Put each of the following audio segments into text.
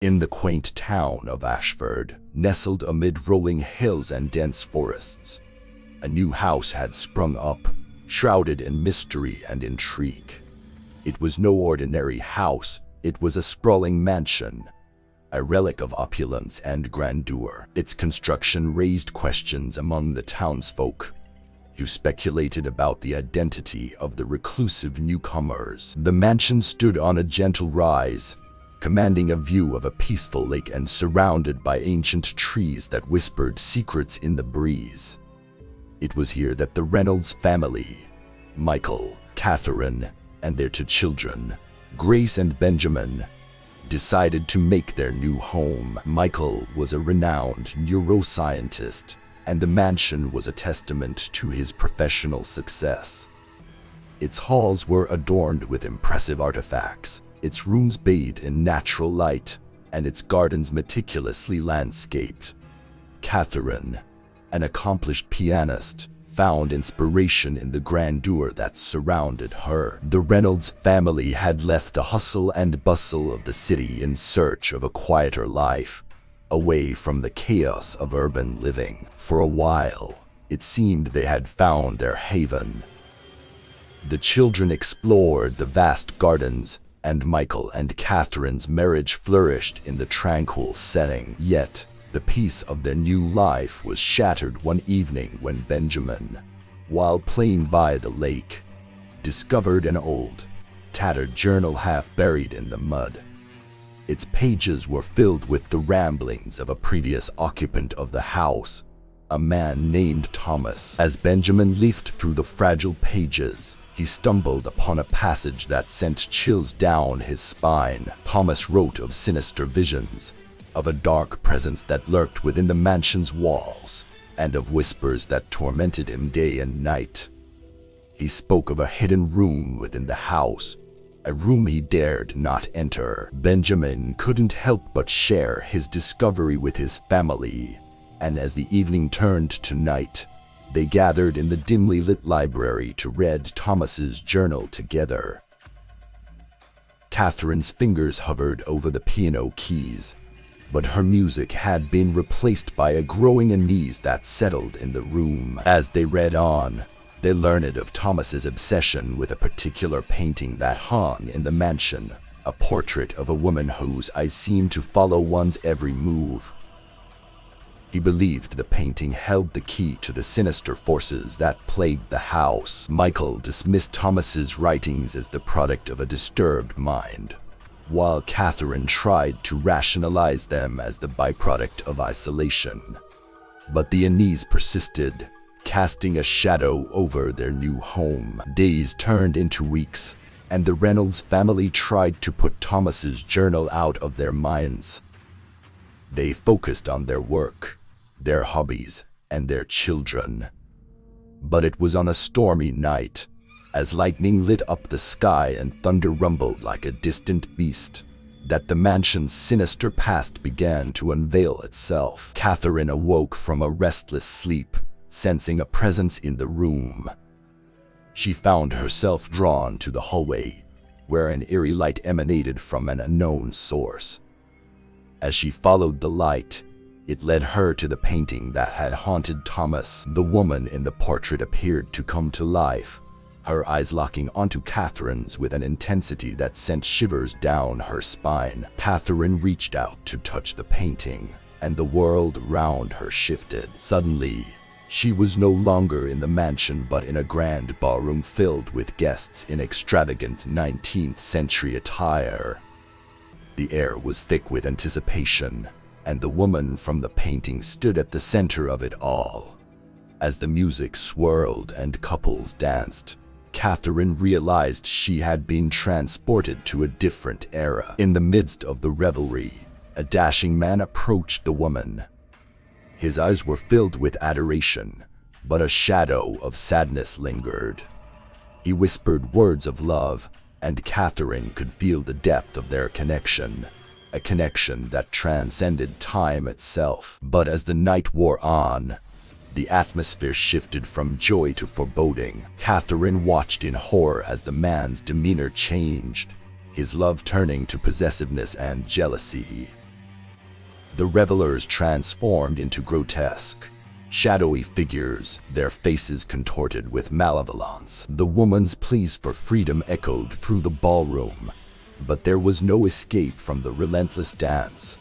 In the quaint town of Ashford, nestled amid rolling hills and dense forests, a new house had sprung up, shrouded in mystery and intrigue. It was no ordinary house, it was a sprawling mansion, a relic of opulence and grandeur. Its construction raised questions among the townsfolk, who speculated about the identity of the reclusive newcomers. The mansion stood on a gentle rise, commanding a view of a peaceful lake and surrounded by ancient trees that whispered secrets in the breeze. It was here that the Reynolds family, Michael, Catherine, and their two children, Grace and Benjamin, decided to make their new home. Michael was a renowned neuroscientist, and the mansion was a testament to his professional success. Its halls were adorned with impressive artifacts, its rooms bathed in natural light, and its gardens meticulously landscaped. Catherine, an accomplished pianist, found inspiration in the grandeur that surrounded her. The Reynolds family had left the hustle and bustle of the city in search of a quieter life, away from the chaos of urban living. For a while, it seemed they had found their haven. The children explored the vast gardens, and Michael and Catherine's marriage flourished in the tranquil setting. Yet, the peace of their new life was shattered one evening when Benjamin, while playing by the lake, discovered an old, tattered journal half buried in the mud. Its pages were filled with the ramblings of a previous occupant of the house, a man named Thomas. As Benjamin leafed through the fragile pages, he stumbled upon a passage that sent chills down his spine. Thomas wrote of sinister visions, of a dark presence that lurked within the mansion's walls, and of whispers that tormented him day and night. He spoke of a hidden room within the house, a room he dared not enter. Benjamin couldn't help but share his discovery with his family, and as the evening turned to night, they gathered in the dimly lit library to read Thomas's journal together. Catherine's fingers hovered over the piano keys, but her music had been replaced by a growing unease that settled in the room. As they read on, they learned of Thomas's obsession with a particular painting that hung in the mansion, a portrait of a woman whose eyes seemed to follow one's every move. He believed the painting held the key to the sinister forces that plagued the house. Michael dismissed Thomas's writings as the product of a disturbed mind, while Catherine tried to rationalize them as the byproduct of isolation. But the unease persisted, casting a shadow over their new home. Days turned into weeks, and the Reynolds family tried to put Thomas's journal out of their minds. They focused on their work, their hobbies, and their children. But it was on a stormy night, as lightning lit up the sky and thunder rumbled like a distant beast, that the mansion's sinister past began to unveil itself. Catherine awoke from a restless sleep, sensing a presence in the room. She found herself drawn to the hallway, where an eerie light emanated from an unknown source. As she followed the light, it led her to the painting that had haunted Thomas. The woman in the portrait appeared to come to life, her eyes locking onto Catherine's with an intensity that sent shivers down her spine. Catherine reached out to touch the painting, and the world around her shifted. Suddenly, she was no longer in the mansion but in a grand ballroom filled with guests in extravagant 19th century attire. The air was thick with anticipation, and the woman from the painting stood at the center of it all. As the music swirled and couples danced, Catherine realized she had been transported to a different era. In the midst of the revelry, a dashing man approached the woman. His eyes were filled with adoration, but a shadow of sadness lingered. He whispered words of love, and Catherine could feel the depth of their connection, a connection that transcended time itself. But as the night wore on, the atmosphere shifted from joy to foreboding. Catherine watched in horror as the man's demeanor changed, his love turning to possessiveness and jealousy. The revelers transformed into grotesque, shadowy figures, their faces contorted with malevolence. The woman's pleas for freedom echoed through the ballroom, but there was no escape from the relentless dance.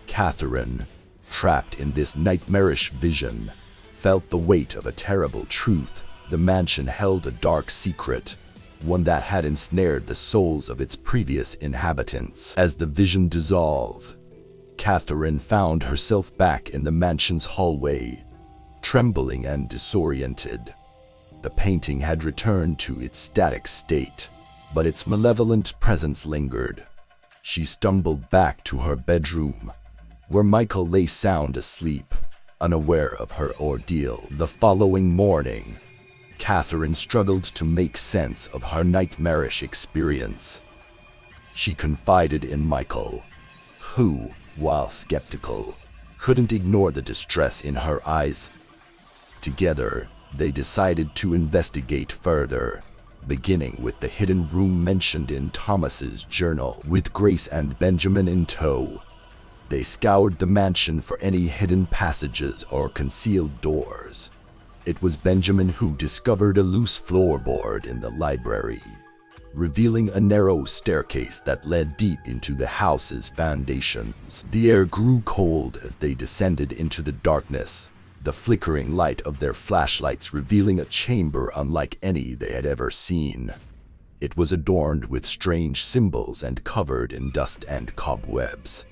Catherine, trapped in this nightmarish vision, felt the weight of a terrible truth. The mansion held a dark secret, one that had ensnared the souls of its previous inhabitants. As the vision dissolved, Catherine found herself back in the mansion's hallway, trembling and disoriented. The painting had returned to its static state, but its malevolent presence lingered. She stumbled back to her bedroom, where Michael lay sound asleep, unaware of her ordeal. The following morning, Catherine struggled to make sense of her nightmarish experience. She confided in Michael, who, while skeptical, couldn't ignore the distress in her eyes. Together, they decided to investigate further, beginning with the hidden room mentioned in Thomas's journal. With Grace and Benjamin in tow, they scoured the mansion for any hidden passages or concealed doors. It was Benjamin who discovered a loose floorboard in the library, revealing a narrow staircase that led deep into the house's foundations. The air grew cold as they descended into the darkness, the flickering light of their flashlights revealing a chamber unlike any they had ever seen. It was adorned with strange symbols and covered in dust and cobwebs.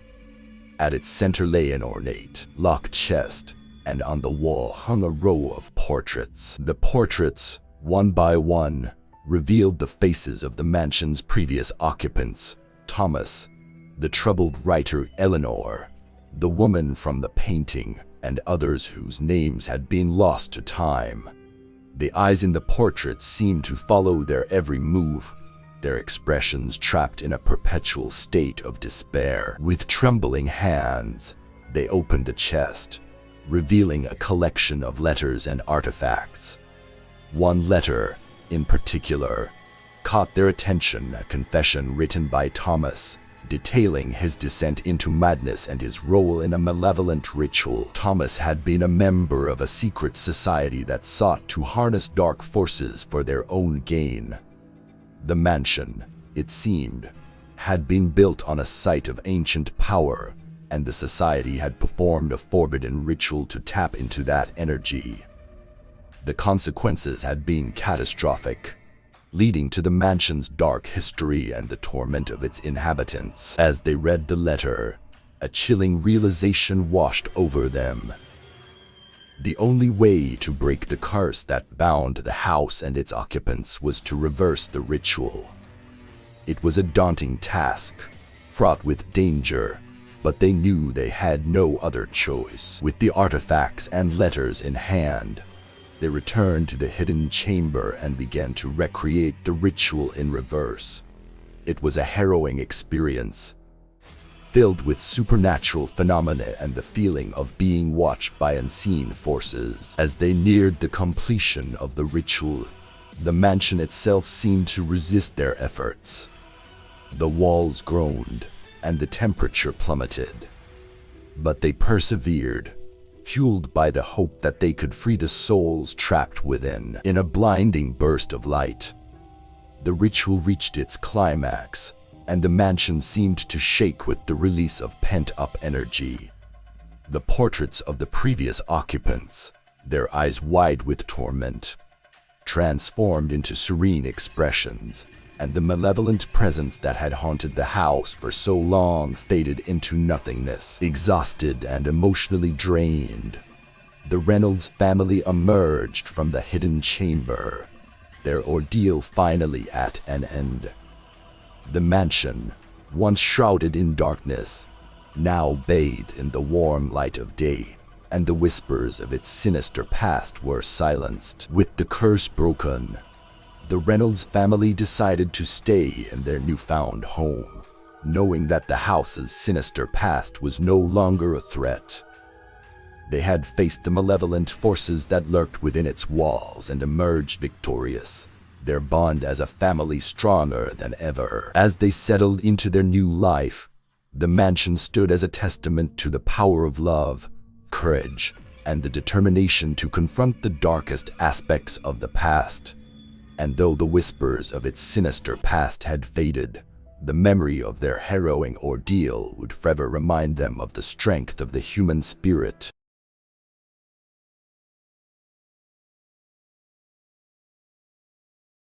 At its center lay an ornate, locked chest, and on the wall hung a row of portraits. The portraits, one by one, revealed the faces of the mansion's previous occupants: Thomas, the troubled writer Eleanor, the woman from the painting, and others whose names had been lost to time. The eyes in the portraits seemed to follow their every move, their expressions trapped in a perpetual state of despair. With trembling hands, they opened the chest, revealing a collection of letters and artifacts. One letter, in particular, caught their attention: a confession written by Thomas, detailing his descent into madness and his role in a malevolent ritual. Thomas had been a member of a secret society that sought to harness dark forces for their own gain. The mansion, it seemed, had been built on a site of ancient power, and the society had performed a forbidden ritual to tap into that energy. The consequences had been catastrophic, leading to the mansion's dark history and the torment of its inhabitants. As they read the letter, a chilling realization washed over them. The only way to break the curse that bound the house and its occupants was to reverse the ritual. It was a daunting task, fraught with danger, but they knew they had no other choice. With the artifacts and letters in hand, they returned to the hidden chamber and began to recreate the ritual in reverse. It was a harrowing experience, filled with supernatural phenomena and the feeling of being watched by unseen forces. As they neared the completion of the ritual, the mansion itself seemed to resist their efforts. The walls groaned, and the temperature plummeted. But they persevered, fueled by the hope that they could free the souls trapped within. In a blinding burst of light, the ritual reached its climax, and the mansion seemed to shake with the release of pent-up energy. The portraits of the previous occupants, their eyes wide with torment, transformed into serene expressions, and the malevolent presence that had haunted the house for so long faded into nothingness. Exhausted and emotionally drained, the Reynolds family emerged from the hidden chamber, their ordeal finally at an end. The mansion, once shrouded in darkness, now bathed in the warm light of day, and the whispers of its sinister past were silenced. With the curse broken, the Reynolds family decided to stay in their newfound home, knowing that the house's sinister past was no longer a threat. They had faced the malevolent forces that lurked within its walls and emerged victorious, their bond as a family stronger than ever. As they settled into their new life, The mansion stood as a testament to the power of love, courage, and the determination to confront the darkest aspects of the past. And though the whispers of its sinister past had faded, the memory of their harrowing ordeal would forever remind them of the strength of the human spirit.